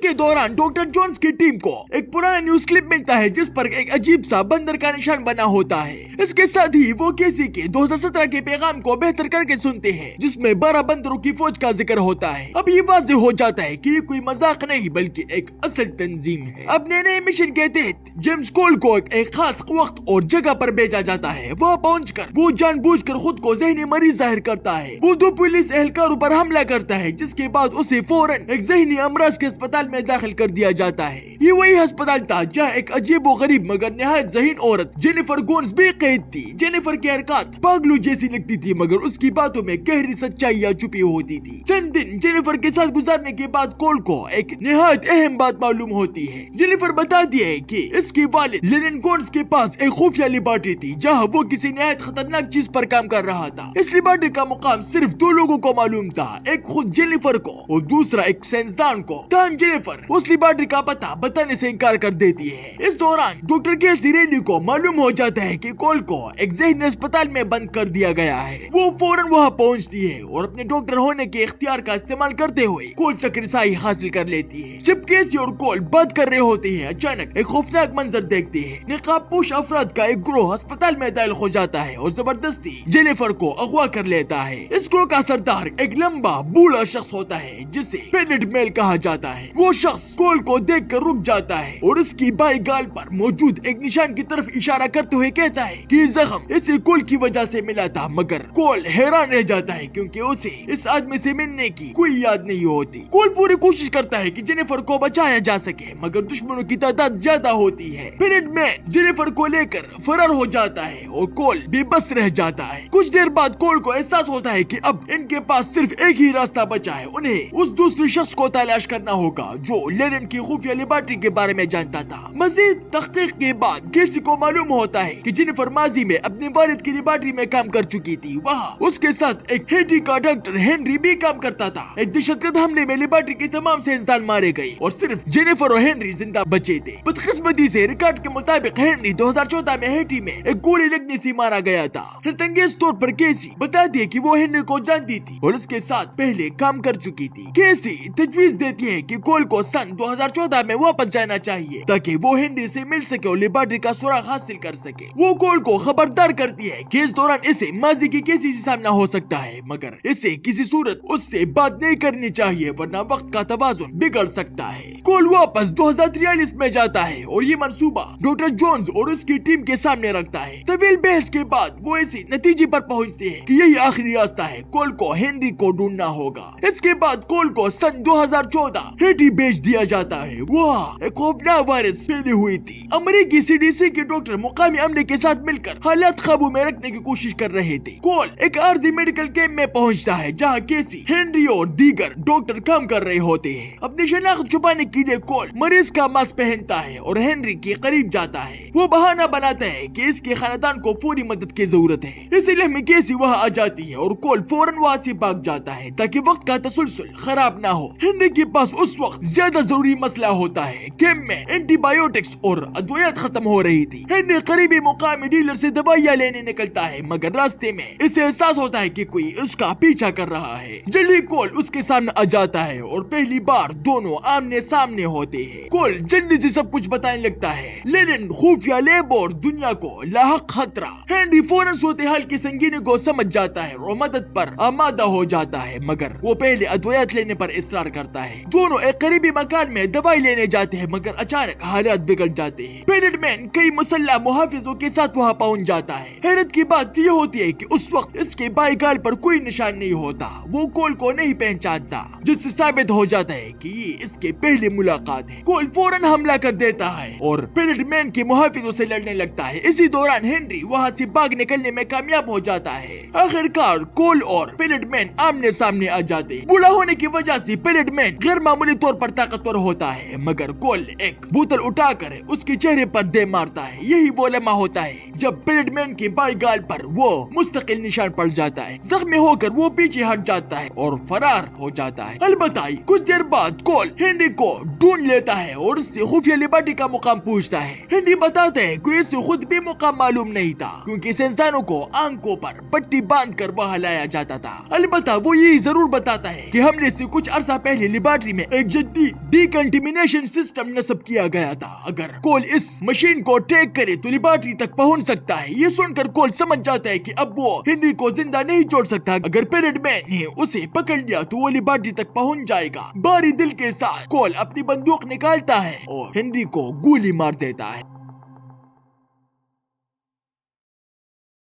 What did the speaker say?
के दौरान doctor Jones की टीम को एक पुराना न्यूज क्लिप मिलता है जिस पर एक अजीब सा बंदर का निशान बना होता है। इसके साथ ही वो केसी के 2017 के पैगाम को बेहतर करके सुनते हैं जिसमें 12 बंदरों की फौज का जिक्र होता है। अब ये वाज़ेह हो जाता है कि ये कोई मजाक नहीं बल्कि एक असल तंजीम है। अपने नए मिशन के तहत जेम्स कोल को एक खास वक्त और जगह पर भेजा जाता है। वहाँ पहुंचकर वो जानबूझकर खुद को जहनी मरीज जाहिर करता है। वो 2 पुलिस एहलकारों पर हमला करता है जिसके बाद उसे फौरन एक जहनी अमराज के अस्पताल में दाखिल कर दिया जाता है। ये वही अस्पताल था जहाँ एक अजीब व गरीब मगर निहायत ज़हीन औरत जेनिफर गोन्स भी कैद थी। जेनिफर की हरकत पागलों जैसी लगती थी मगर उसकी बातों में गहरी सच्चाइयाँ छुपी होती थी। चंद दिन जेनिफर के साथ गुजारने के बाद कोल को एक निहायत अहम बात मालूम होती है। जेनिफर बताती है कि इसके वालिद लेनिन गोन्स के पास एक खुफिया लेबॉरेटरी थी जहाँ वो किसी निहायत खतरनाक चीज पर काम कर रहा था। इस लेबॉरेटरी का मुकाम सिर्फ 2 लोगों को मालूम था, एक खुद जेनिफर को और दूसरा एक साइंसदान को। तहम जेनिफर उस लेबॉरेटरी का पता बताने से इनकार कर देती है। इस दौरान डॉक्टर केसी रेनी को मालूम हो जाता है कि कोल को एक जहनी अस्पताल में बंद कर दिया गया है। वो फौरन वहाँ पहुँचती है और अपने डॉक्टर होने के इख्तियार का इस्तेमाल करते हुए कोल तक रिसाई हासिल कर लेती है। जब केसी और कोल बात कर रहे होते हैं अचानक एक खौफनाक मंजर देखते हैं। निकाबपोश अफराद का एक ग्रोह अस्पताल में दाखिल हो जाता है और जबरदस्ती जेनिफर को अगवा कर लेता है। इस ग्रोह का सरदार एक लंबा बूढ़ा शख्स होता है जिसे पेलेट मेल कहा जाता है। वो शख्स कोल को देख कर रुक जाता है और उसकी बाई गाल पर मौजूद एक निशान की तरफ इशारा करते हुए कहता है कि जख्म इसे कोल की वजह से मिला था। मगर कोल हैरान रह जाता है क्योंकि उसे इस आदमी से मिलने की कोई याद नहीं होती। कोल पूरी कोशिश करता है कि जेनिफर को बचाया जा सके मगर दुश्मनों की तादाद ज्यादा होती है। पेलेट मैन जेनिफर को लेकर फरार हो जाता है और कोल बेबस रह जाता है। कुछ देर बाद कोल को एहसास होता है कि अब इनके पास सिर्फ एक ही रास्ता बचा है। उन्हें उस दूसरे शख्स को तलाश करना होगा जो लेनिन की खुफिया लेबॉरेटरी के बारे में जानता था। मजीद तहकीक के बाद केसी को मालूम होता है कि जेनिफर माजी में अपने वालिद की लेबॉरेटरी में काम कर चुकी थी। वहाँ उसके साथ एक हेटी का डॉक्टर हेनरी भी काम करता था। एक दहशतगर्द हमले में लेबॉरेटरी के तमाम साइंसदान मारे गए और सिर्फ जेनिफर और हेनरी जिंदा बचे थे। बदकिस्मती से रिकॉर्ड के मुताबिक हेनरी 2014 में हेटी में एक गोली लगने से मारा गया था। हैरतअंगेज तौर पर केसी बताती है कि वो हेनरी को जानती थी और उसके साथ पहले काम कर चुकी थी। केसी तजवीज देती है कि कोल को सन 2014 में वापस जाना चाहिए ताकि वो हेनरी से मिल सके और लेबॉरेटरी का सुराग हासिल कर सके। वो कोल को खबरदार करती है कि इस दौरान इसे माजी की केसी से सामना हो सकता है मगर इसे किसी सूरत उससे बात नहीं करनी चाहिए वरना वक्त का तवाजुन बिगड़ सकता है। कोल वापस 2043 में जाता है और ये मंसूबा डॉक्टर जोन्स और उसकी टीम के सामने रखता है। तवील बहस के बाद वो इसी नतीजे पर पहुंचते हैं कि यही आखिरी रास्ता है। कोल को हेनरी को ढूंढना होगा। इसके बाद कोल को सन 2014 हेटी भेज दिया जाता है। वहाँ एक खौफनाक वायरस फैली हुई थी। अमेरिकी CDC के डॉक्टर मुकामी अमले के साथ मिलकर हालात काबू में रखने की कोशिश कर रहे थे। कोल एक आर्जी मेडिकल कैंप में पहुंचता है जहाँ केसी, हेनरी और दीगर डॉक्टर काम कर रहे होते हैं। अपनी शनाख्त छुपाने के लिए कोल मरीज का मास्क पहनता है और हेनरी के करीब जाता है। वो बहाना बनाता है कि इसके खानदान को फौरी मदद की जरूरत है। इसीलिए में केसी वहाँ आ जाती है और कोल फौरन वहाँ से भाग जाता है ताकि वक्त का तसलसल खराब ना हो। हेनरी के पास उस वक्त ज्यादा जरूरी मसला होता है। कैंप में एंटीबायोटिक्स और अद्वियात खत्म हो रही थी। हेनरी करीबी मुकामी डीलर से दवाइयाँ लेने निकलता है मगर रास्ते में इसे एहसास होता है कि कोई उसका पीछा कर रहा है। जल्दी कोल उसके सामने आ जाता है और पहली बार दोनों आमने सामने होते हैं। कोल जल्दी से सब कुछ बताने लगता है। लेनिन खुफिया लैब और दुनिया को लाहक खतरा। हेनरी फौरन सूरत हाल की संगीनी को समझ जाता है और मदद पर आमादा हो जाता है मगर वो पहले अद्वियात लेने पर इसरार करता है। दोनों एक करीबी मकान में दवाई लेने जाते हैं मगर अचानक हालात बिगड़ जाते हैं। पेलेट मैन कई मुसल्लह मुहाफिजों के साथ वहाँ पहुँच जाता है। हैरत की बात यह होती है कि उस वक्त इसके बाई गाल पर कोई निशान नहीं होता। वो कोल को नहीं पहचानता जिससे साबित हो जाता है कि ये इसके पहली मुलाकात है। कोल फौरन हमला कर देता है और पेलेट मैन के मुहाफिजों से लड़ने लगता है। इसी दौरान हेनरी वहाँ से भाग निकलने में कामयाब हो जाता है। आखिरकार कोल और पेलेट मैन आमने सामने आ जाते हैं। बूढ़ा होने की वजह से पेलेट मैन गैर मामूली तौर पर ताकतवर होता है मगर कोल एक बोतल उठाकर उसके चेहरे पर दे मारता है। यही वो लम्हा होता है जब पेलेट मैन के बाई गाल पर वो मुस्तकिल निशान पड़ जाता है। जख्मी होकर वो पीछे हट जाता है और फरार हो जाता है। अलबत्ता कुछ देर बाद कोल हेनरी को ढूंढ लेता है और उससे खुफिया लेबॉरेटरी का मुकाम पूछता है। हेनरी बताता है कि इसे खुद भी मुकाम मालूम नहीं था क्योंकि साइंसदानों को आंखों पर पट्टी बांध कर वहाँ लाया जाता था। अलबत्ता वो यही जरूर बताता है कि हमले से कुछ अरसा पहले लेबॉरेटरी में एक जदीद डिकंटेमिनेशन सिस्टम नस्ब किया गया था। अगर कोल इस मशीन को ट्रैक करे तो लेबॉर्ट्री तक पहुंच सकता है। ये सुनकर कोल समझ जाता है कि अब वो हेनरी को जिंदा नहीं छोड़ सकता। अगर पिरेड मैन ने उसे पकड़ लिया तो वो लेबॉर्ट्री तक पहुंच जाएगा। भारी दिल के साथ कोल अपनी बंदूक निकालता है और हेनरी को गोली मार देता है।